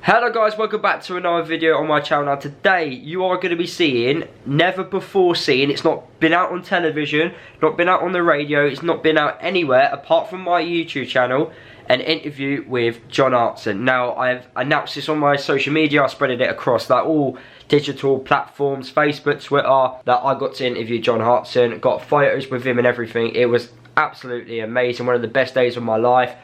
Hello guys, welcome back to another video on my channel. Now today you are going to be seeing, never before seen, it's not been out on television, not been out on the radio, it's not been out anywhere apart from my YouTube channel, an interview with John Hartson. Now I've announced this on my social media, I spreaded it across like all digital platforms, Facebook, Twitter, that I got to interview John Hartson, got photos with him and everything. It was absolutely amazing, one of the best days of my life.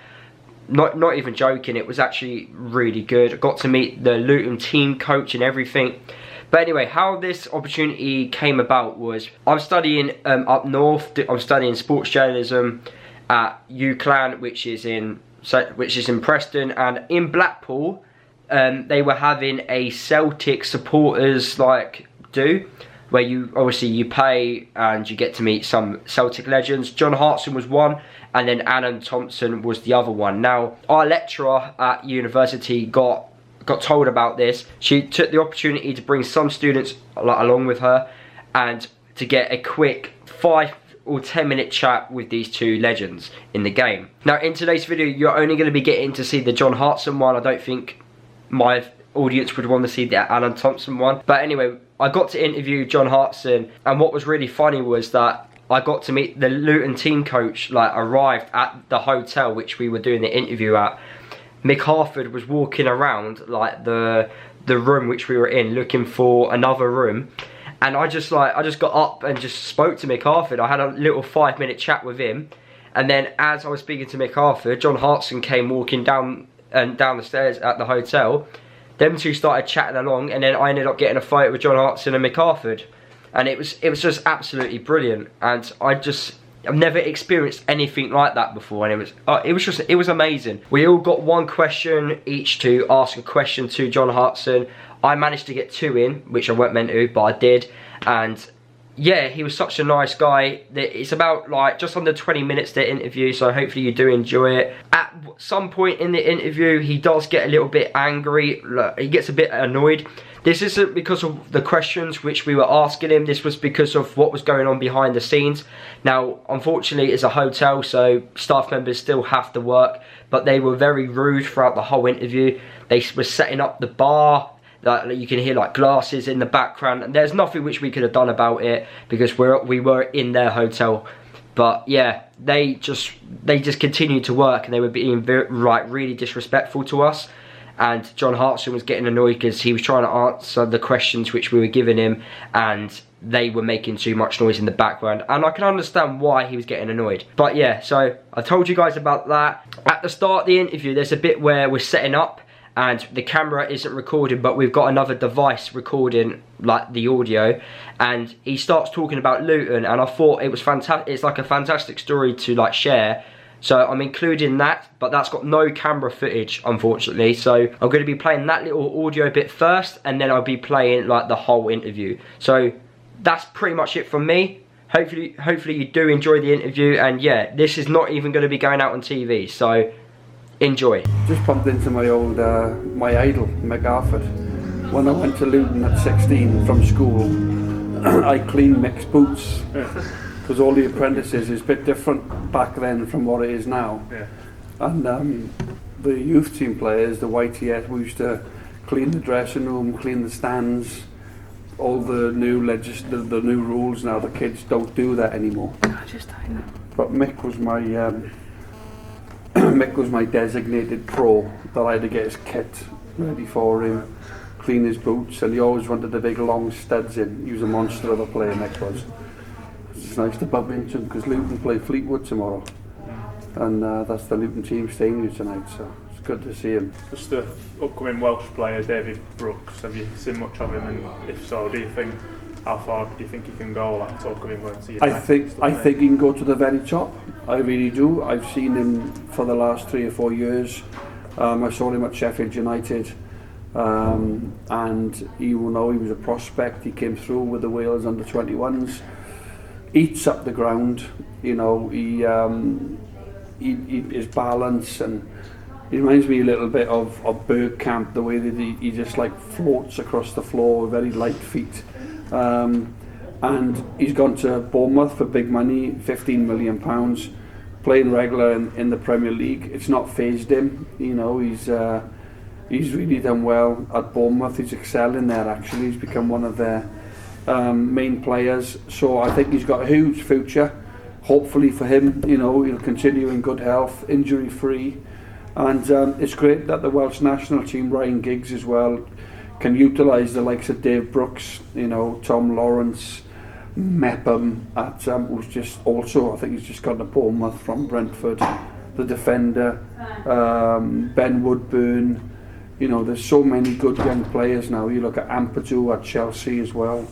Not even joking, it was actually really good. I got to meet the Luton team coach and everything. But anyway, how this opportunity came about was, I'm studying up north. I'm studying sports journalism at UCLan, which is in Preston, and in Blackpool, they were having a Celtic supporters where you obviously pay and you get to meet some Celtic legends. John Hartson was one, and then Alan Thompson was the other one. Now, our lecturer at university got told about this. She took the opportunity to bring some students along with her and to get a quick 5 or 10 minute chat with these two legends in the game. Now, in today's video, you're only going to be getting to see the John Hartson one. I don't think my audience would want to see the Alan Thompson one. But anyway, I got to interview John Hartson, and what was really funny was that I got to meet the Luton team coach, arrived at the hotel which we were doing the interview at. Mick Harford was walking around the room which we were in, looking for another room, and I just got up and just spoke to Mick Harford. I had a little 5 minute chat with him, and then as I was speaking to Mick Harford, John Hartson came walking down the stairs at the hotel. Them two started chatting along, and then I ended up getting a photo with John Hartson and Mick Harford. And it was just absolutely brilliant, and I've never experienced anything like that before, and it was amazing. We all got one question each to ask a question to John Hartson. I managed to get 2 in, which I weren't meant to, but I did. And yeah, he was such a nice guy. It's about just under 20 minutes to interview, so hopefully you do enjoy it. At some point in the interview, he does get a little bit angry. He gets a bit annoyed. This isn't because of the questions which we were asking him. This was because of what was going on behind the scenes. Now, unfortunately, it's a hotel, so staff members still have to work, but they were very rude throughout the whole interview. They were setting up the bar. You can hear glasses in the background, and there's nothing which we could have done about it because we were in their hotel. But yeah, they just continued to work, and they were being really disrespectful to us. And John Hartson was getting annoyed because he was trying to answer the questions which we were giving him, and they were making too much noise in the background, and I can understand why he was getting annoyed. But yeah, so I told you guys about that. At the start of the interview, there's a bit where we're setting up and the camera isn't recording, but we've got another device recording the audio, and he starts talking about Luton, and I thought it was fantastic. It's a fantastic story to share, so I'm including that, but that's got no camera footage, unfortunately. So I'm going to be playing that little audio bit first, and then I'll be playing the whole interview. So that's pretty much it from me. Hopefully you do enjoy the interview, and yeah, this is not even going to be going out on TV, so enjoy. Just bumped into my old, my idol, Mick Harford. When I went to Luton at 16 from school, I cleaned Mick's boots. Because all the apprentices is a bit different back then from what it is now. Yeah. And the youth team players, the YTS, we used to clean the dressing room, clean the stands, all the new the new rules now. The kids don't do that anymore. But Mick was my Mick was my designated pro that I had to get his kit ready for him, clean his boots, and he always wanted the big long studs in. He was a monster of a player, Mick was. It's nice to bump into him because Luton play Fleetwood tomorrow, and that's the Luton team staying here tonight, so it's good to see him. Just the upcoming Welsh player David Brooks, have you seen much of him, and if so, how far do you think he can go? Talk of him going to I think he can go to the very top. I really do. I've seen him for the last 3 or 4 years. I saw him at Sheffield United, and he was a prospect. He came through with the Wales under-21s. Eats up the ground, he his balance, and he reminds me a little bit of Bergkamp, the way that he just floats across the floor with very light feet. And he's gone to Bournemouth for big money, £15 million, playing regular in the Premier League. It's not phased him, He's really done well at Bournemouth. He's excelling there actually. He's become one of their main players. So I think he's got a huge future. Hopefully for him, you know, he'll continue in good health, injury free. And it's great that the Welsh national team, Ryan Giggs as well, can utilise the likes of Dave Brooks, you know, Tom Lawrence, Mepham, who's just also, I think he's just gone to Bournemouth from Brentford, the defender, Ben Woodburn. You know, there's so many good young players now. You look at Ampadu at Chelsea as well.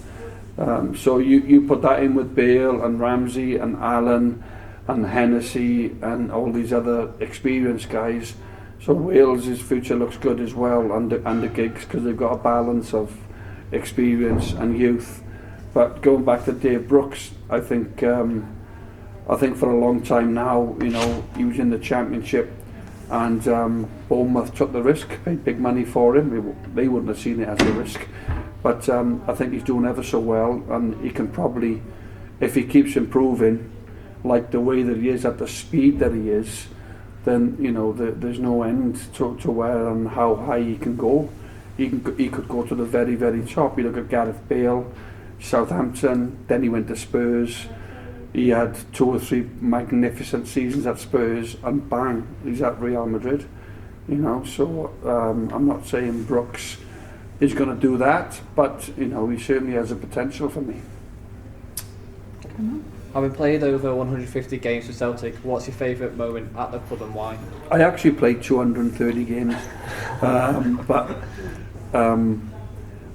So you put that in with Bale and Ramsey and Allen and Hennessy and all these other experienced guys. So Wales' future looks good as well under Giggs, because they've got a balance of experience and youth. But going back to Dave Brooks, I think for a long time now, you know, he was in the Championship, and Bournemouth took the risk, paid big money for him. They wouldn't have seen it as a risk. But I think he's doing ever so well, and he can probably, if he keeps improving, like the way that he is at the speed that he is, then you know there's no end to where and how high he can go. He could go to the very, very top. You look at Gareth Bale, Southampton, then he went to Spurs. He had 2 or 3 magnificent seasons at Spurs, and bang, he's at Real Madrid. You know, so I'm not saying Brooks is going to do that, but you know, he certainly has a potential for me. Having played over 150 games for Celtic, what's your favourite moment at the club and why? I actually played 230 games, but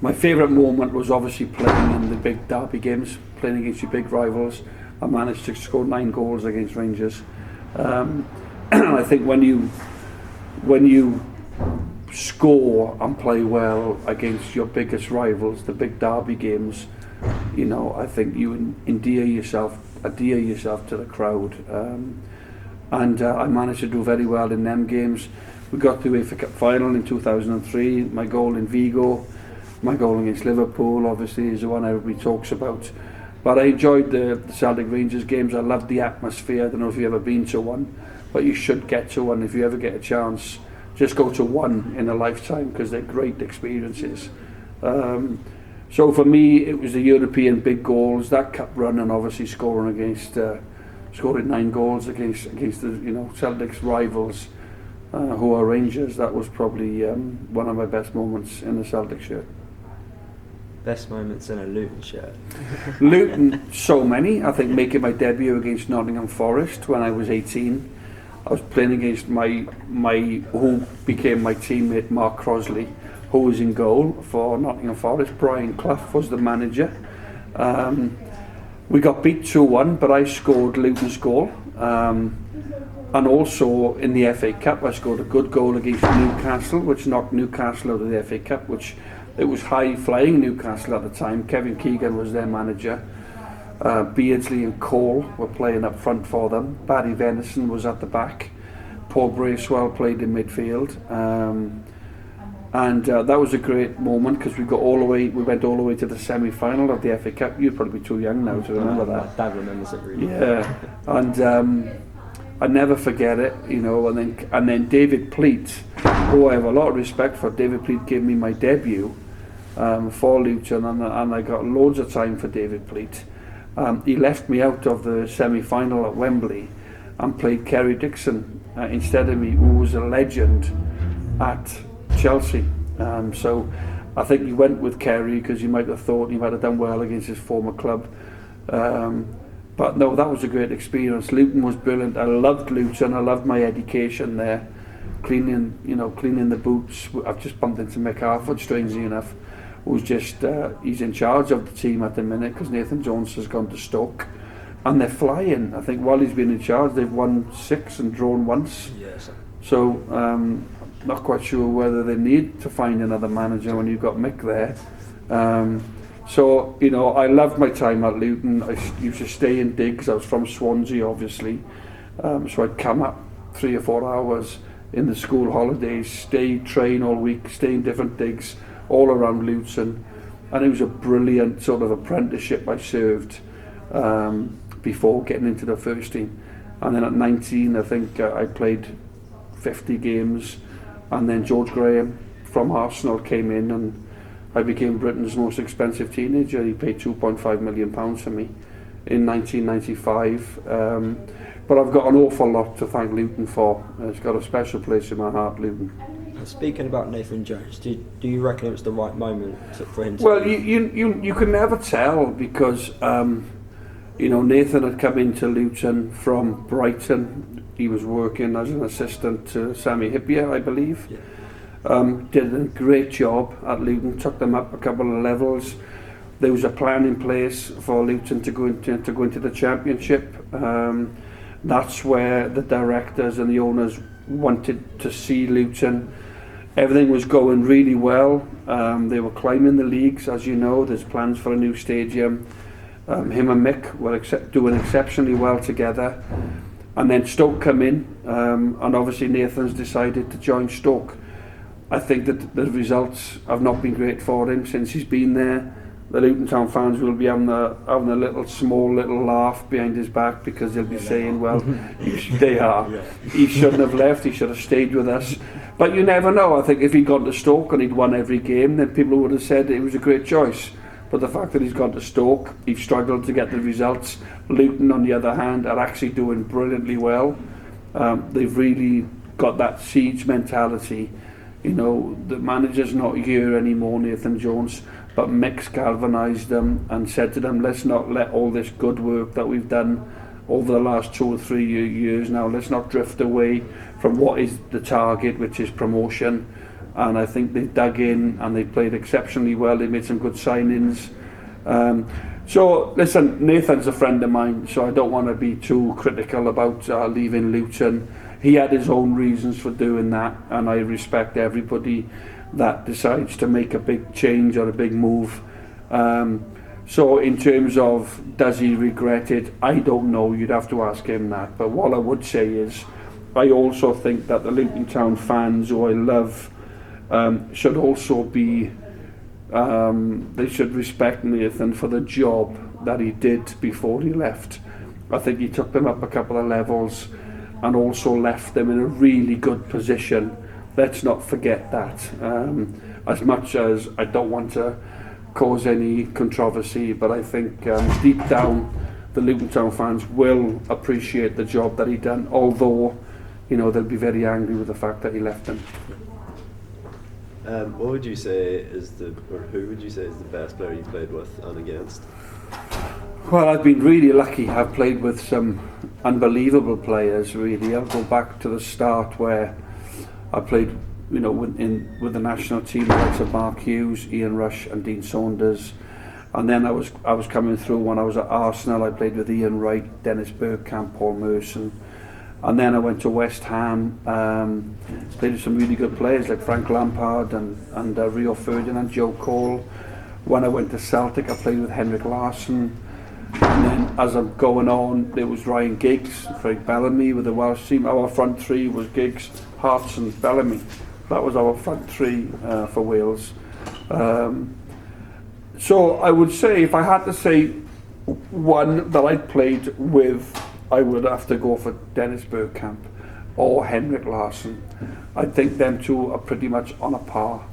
my favourite moment was obviously playing in the big derby games, playing against your big rivals. I managed to score 9 goals against Rangers. I think when you score and play well against your biggest rivals, the big derby games, you know, I think you endear yourself to the crowd, and I managed to do very well in them games. We got to the UEFA Cup final in 2003. My goal in Vigo, my goal against Liverpool, obviously, is the one everybody talks about. But I enjoyed the Celtic Rangers games. I loved the atmosphere. I don't know if you've ever been to one, but you should get to one if you ever get a chance. Just go to one in a lifetime, because they're great experiences. So for me, it was the European big goals, that cup run, and obviously scoring 9 goals against the, you know, Celtic's rivals, who are Rangers. That was probably one of my best moments in a Celtic shirt. Best moments in a Luton shirt? Luton, so many. I think making my debut against Nottingham Forest when I was 18. I was playing against my who became my teammate, Mark Crosley, who was in goal for Nottingham Forest. Brian Clough was the manager. We got beat 2-1, but I scored Luton's goal. And also in the FA Cup, I scored a good goal against Newcastle, which knocked Newcastle out of the FA Cup, which it was high-flying Newcastle at the time. Kevin Keegan was their manager. Beardsley and Cole were playing up front for them. Barry Venison was at the back. Paul Bracewell played in midfield. And that was a great moment, because we went all the way to the semi-final of the FA Cup. You'd probably be too young now to remember that. My dad remembers it really. Yeah, and I never forget it, you know. And then David Pleat, who I have a lot of respect for. David Pleat gave me my debut for Luton, and I got loads of time for David Pleat. He left me out of the semi-final at Wembley and played Kerry Dixon instead of me, who was a legend at Chelsea. So I think he went with Kerry because he might have thought he might have done well against his former club. But no, that was a great experience. Luton was brilliant. I loved Luton. I loved my education there. Cleaning the boots. I've just bumped into Mick Harford, strangely enough, who's just he's in charge of the team at the minute, because Nathan Jones has gone to Stoke, and they're flying. I think while he's been in charge, they've won 6 and drawn once. Yes. So not quite sure whether they need to find another manager when you've got Mick there. So, you know, I loved my time at Luton. I used to stay in digs. I was from Swansea, obviously. So I'd come up 3 or 4 hours in the school holidays, train all week, stay in different digs all around Luton. And it was a brilliant sort of apprenticeship I served before getting into the first team. And then at 19, I think I played 50 games. And then George Graham from Arsenal came in, and I became Britain's most expensive teenager. He paid £2.5 million for me in 1995. But I've got an awful lot to thank Luton for. It's got a special place in my heart, Luton. Speaking about Nathan Jones, do you reckon it was the right moment for him to... Well, you can never tell, because Nathan had come into Luton from Brighton. He was working as an assistant to Sammy Hippier, I believe. Yeah. Did a great job at Luton, took them up a couple of levels. There was a plan in place for Luton to go into the Championship. That's where the directors and the owners wanted to see Luton. Everything was going really well. They were climbing the leagues, as you know. There's plans for a new stadium. Him and Mick were doing exceptionally well together. And then Stoke come in, and obviously Nathan's decided to join Stoke. I think that the results have not been great for him since he's been there. The Luton Town fans will be having a small little laugh behind his back, because they'll be saying, well, they are. He shouldn't have left, he should have stayed with us. But you never know. I think if he'd gone to Stoke and he'd won every game, then people would have said it was a great choice. But the fact that he's gone to Stoke, he's struggled to get the results. Luton, on the other hand, are actually doing brilliantly well. They've really got that siege mentality. The manager's not here anymore, Nathan Jones, but Mick's galvanised them and said to them, let's not let all this good work that we've done over the last 2 or 3 years now, let's not drift away from what is the target, which is promotion. And I think they've dug in and they played exceptionally well. They made some good signings. So listen, Nathan's a friend of mine, so I don't want to be too critical about leaving Luton. He had his own reasons for doing that, and I respect everybody that decides to make a big change or a big move. So in terms of does he regret it, I don't know, you'd have to ask him that. But what I would say is, I also think that the Luton Town fans, who I love, should also be, they should respect Nathan for the job that he did before he left. I think he took them up a couple of levels and also left them in a really good position. Let's not forget that. As much as I don't want to cause any controversy, but I think deep down the Luton Town fans will appreciate the job that he done, although they'll be very angry with the fact that he left them. What would you say is who would you say is the best player you played with and against? Well, I've been really lucky. I've played with some unbelievable players, really. I'll go back to the start where I played, with the national team, like Mark Hughes, Ian Rush and Dean Saunders. And then I was coming through when I was at Arsenal. I played with Ian Wright, Dennis Bergkamp, Paul Merson. And then I went to West Ham, played with some really good players like Frank Lampard and Rio Ferdinand, Joe Cole. When I went to Celtic, I played with Henrik Larsson. And then as I'm going on, there was Ryan Giggs, Craig Bellamy with the Welsh team. Our front three was Giggs, Hartson, Bellamy. That was our front three for Wales. So I would say, if I had to say one that I played with, I would have to go for Dennis Bergkamp or Henrik Larsson. I think them two are pretty much on a par.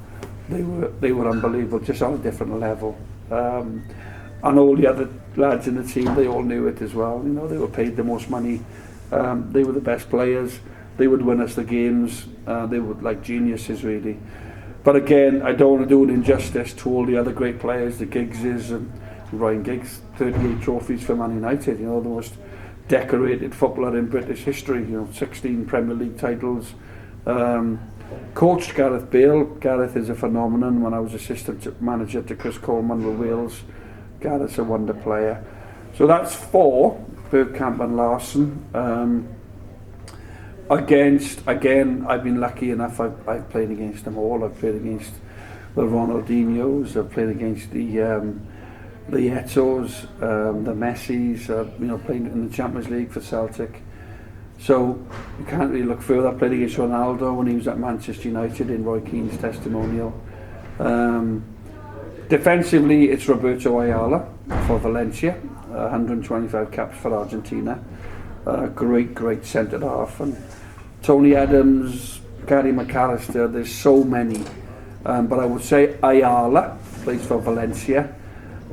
They were unbelievable, just on a different level. And all the other lads in the team, they all knew it as well. They were paid the most money. They were the best players. They would win us the games. They were like geniuses, really. But again, I don't want to do an injustice to all the other great players, the Giggses and Ryan Giggs, 38 trophies for Man United, the most decorated footballer in British history, 16 Premier League titles. Coached Gareth Bale. Gareth is a phenomenon. When I was assistant manager to Chris Coleman with Wales, Gareth's a wonder player. So that's 4, Bergkamp and Larsson. Again, I've been lucky enough, I've played against them all. I've played against the Ronaldinhos, I've played against the Eto'os, the Messis, playing in the Champions League for Celtic. So you can't really look further. I played against Ronaldo when he was at Manchester United in Roy Keane's testimonial. Defensively, it's Roberto Ayala for Valencia, 125 caps for Argentina. Great centre half. And Tony Adams, Gary McAllister, there's so many But I would say Ayala plays for Valencia,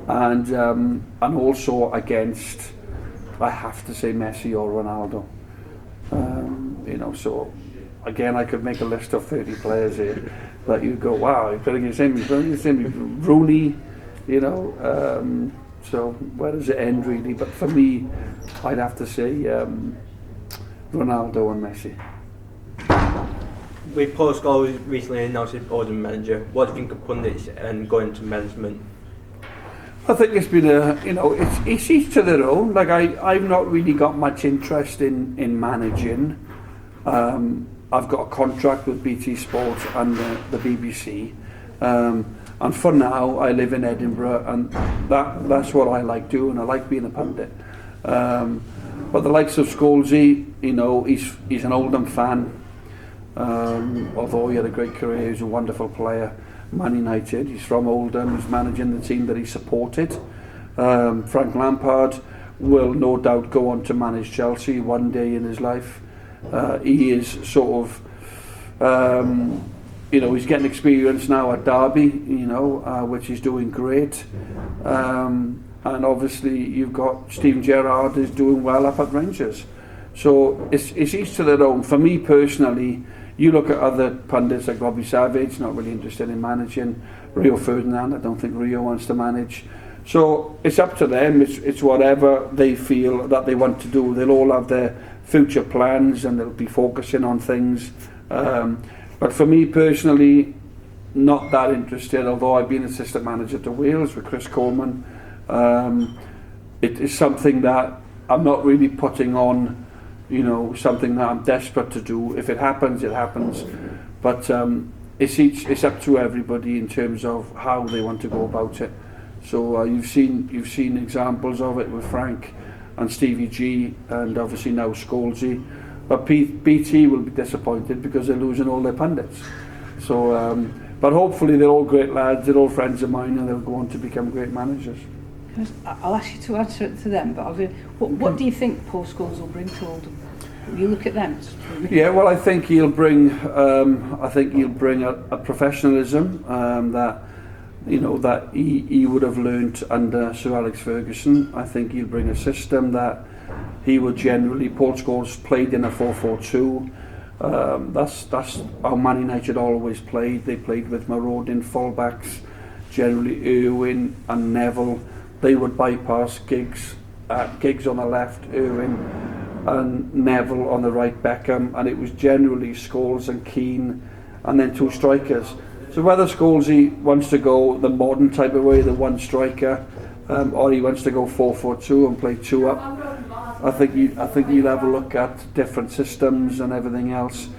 and also against, I have to say, Messi or Ronaldo. You know, so again, I could make a list of 30 players here that you go, wow, you're playing against him, Rooney, you know. So where does it end really? But for me, I'd have to say Ronaldo and Messi. With Paul Scholes recently announced as Oldham manager, what do you think of pundits and going to management? I think it's been it's each to their own. Like I've not really got much interest in managing. I've got a contract with BT Sport and the BBC, and for now I live in Edinburgh, and that's what I like doing. I like being a pundit. But the likes of Scholesy, you know, he's an Oldham fan. Although he had a great career, he's a wonderful player. Man United, he's from Oldham, he's managing the team that he supported. Frank Lampard will no doubt go on to manage Chelsea one day in his life. He is sort of, you know, he's getting experience now at Derby, you know, which he's doing great. And obviously you've got Steven Gerrard is doing well up at Rangers. So it's each to their own. For me personally, you look at other pundits like Robbie Savage, not really interested in managing. Rio Ferdinand, I don't think Rio wants to manage. So it's up to them. It's whatever they feel that they want to do. They'll all have their future plans and they'll be focusing on things. But for me personally, not that interested, although I've been assistant manager to Wales with Chris Coleman. It is something that I'm not really putting on, you know, something that I'm desperate to do. If it happens, it happens. But it's up to everybody in terms of how they want to go about it. So you've seen examples of it with Frank and Stevie G, and obviously now Scholesy. But BT will be disappointed because they're losing all their pundits. So, but hopefully they're all great lads, they're all friends of mine, and they'll go on to become great managers. I'll ask you to answer it to them, but what do you think Paul Scholes will bring to Oldham? You look at them. Yeah, well, I think he'll bring a professionalism that, you know, that he would have learnt under Sir Alex Ferguson. I think he'll bring a system that he would generally. Paul Scholes played in a 4-4-2. That's how Man United always played. They played with marauding fullbacks, generally Irwin and Neville. They would bypass Giggs on the left, Irwin and Neville on the right, Beckham, and it was generally Scholes and Keane, and then two strikers. So whether Scholesy wants to go the modern type of way, the one striker, or he wants to go 4-4-2 and play two up, I think he'll have a look at different systems and everything else.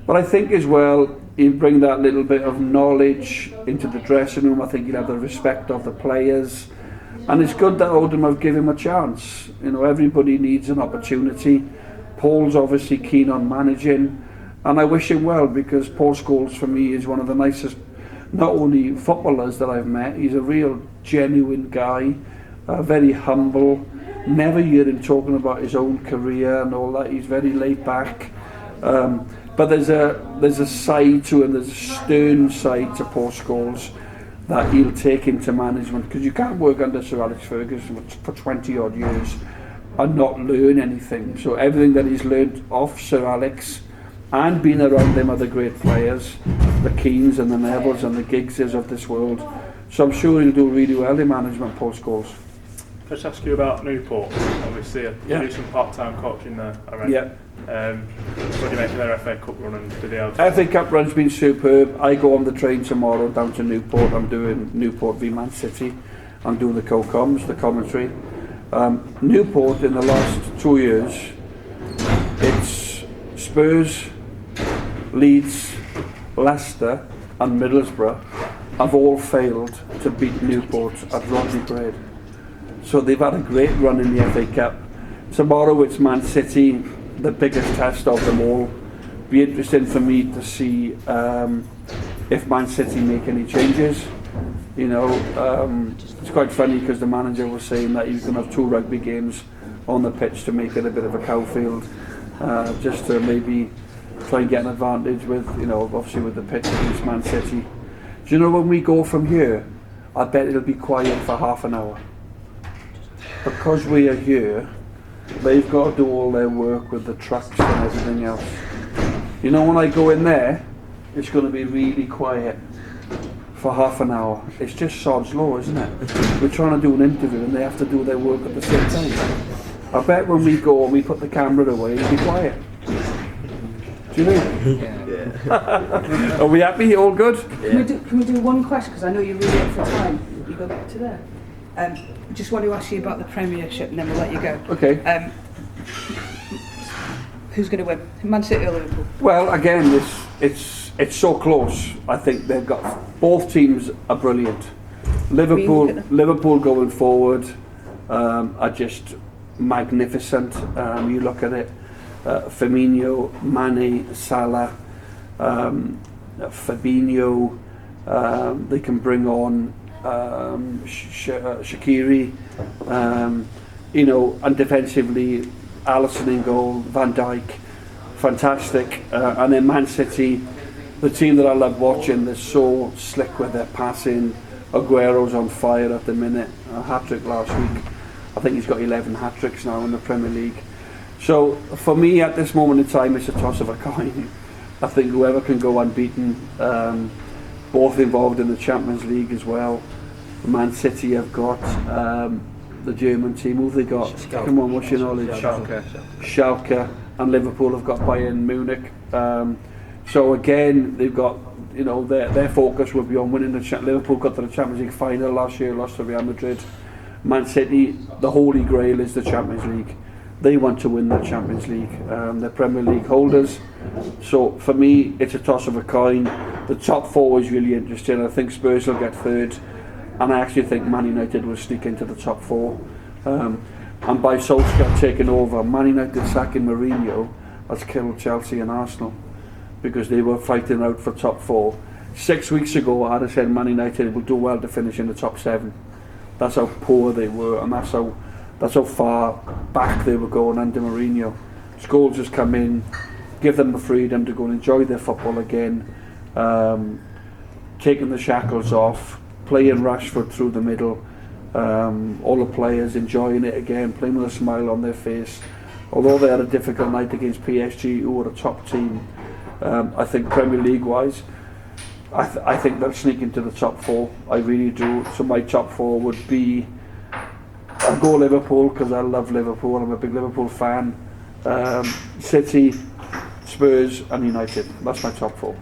But I think as well he'll bring that little bit of knowledge into the dressing room. I think he'll have the respect of the players. And it's good that Oldham have given him a chance. You know, everybody needs an opportunity. Paul's obviously keen on managing, and I wish him well, because Paul Scholes for me is one of the nicest, not only footballers that I've met, he's a real genuine guy, very humble. Never hear him talking about his own career and all that. He's very laid back. But there's a side to him, there's a stern side to Paul Scholes that he'll take into management, because you can't work under Sir Alex Ferguson for 20 odd years and not learn anything. So everything that he's learned off Sir Alex and being around them other great players, the Keanes and the Nevilles and the Giggses of this world. So I'm sure he'll do really well in management, Paul Scholes. Can I just ask you about Newport? Obviously, you do some part-time coaching there, I reckon. Yeah. What do you make of their FA Cup run, and did they have... FA Cup run's been superb. I go on the train tomorrow down to Newport. I'm doing Newport v Man City. I'm doing the co-coms, the commentary. Newport in the last 2 years, it's Spurs, Leeds, Leicester and Middlesbrough have all failed to beat Newport at Rodney Parade. So they've had a great run in the FA Cup. Tomorrow it's Man City, the biggest test of them all. Be interesting for me to see if Man City make any changes. You know, it's quite funny because the manager was saying that he's going to have 2 rugby games on the pitch to make it a bit of a cow field, just to maybe try and get an advantage with, you know, obviously with the pitch against Man City. Do you know when we go from here, I bet it'll be quiet for half an hour. Because we are here, they've got to do all their work with the trucks and everything else. You know, when I go in there, it's going to be really quiet for half an hour. It's just sod's law, isn't it? We're trying to do an interview and they have to do their work at the same time. I bet when we go and we put the camera away, it'll be quiet. Do you know? Yeah. Are we happy? All good? Can we do one question? Because I know you're really up for time. You go back to there. Just want to ask you about the Premiership and then we'll let you go. Okay. Who's going to win? Man City or Liverpool? Well, again, it's so close. I think they've got both teams are brilliant. Liverpool going forward are just magnificent. You look at it, Firmino, Mane, Salah, Fabinho. They can bring on Shaqiri. You know, and defensively, Alisson in goal, Van Dijk, fantastic. And then Man City, the team that I love watching, they're so slick with their passing. Aguero's on fire at the minute, a hat-trick last week. I think he's got 11 hat-tricks now in the Premier League. So for me at this moment in time, it's a toss of a coin. I think whoever can go unbeaten, both involved in the Champions League as well. Man City have got the German team. Who have they got? Come on, what's your knowledge? Schalke. And Liverpool have got Bayern Munich. So again, they've got, you know, their focus will be on winning the Liverpool got to the Champions League final last year, lost to Real Madrid. Man City, the holy grail is the Champions League. They want to win the Champions League. They're Premier League holders. So for me, it's a toss of a coin. The top four is really interesting. I think Spurs will get third. And I actually think Man United will sneak into the top four. And by Solskjaer taking over, Man United sacking Mourinho has killed Chelsea and Arsenal because they were fighting out for top four. 6 weeks ago, I'd have said Man United will do well to finish in the top 7. That's how poor they were, and that's how far back they were going under Mourinho. Scholes has come in, give them the freedom to go and enjoy their football again, taking the shackles off, playing Rashford through the middle, all the players enjoying it again, playing with a smile on their face. Although they had a difficult night against PSG, who were a top team, I think Premier League wise, I think they'll sneak into the top 4. I really do. So my top 4 would be, I'll go Liverpool because I love Liverpool. I'm a big Liverpool fan. City, Spurs and United. That's my top 4.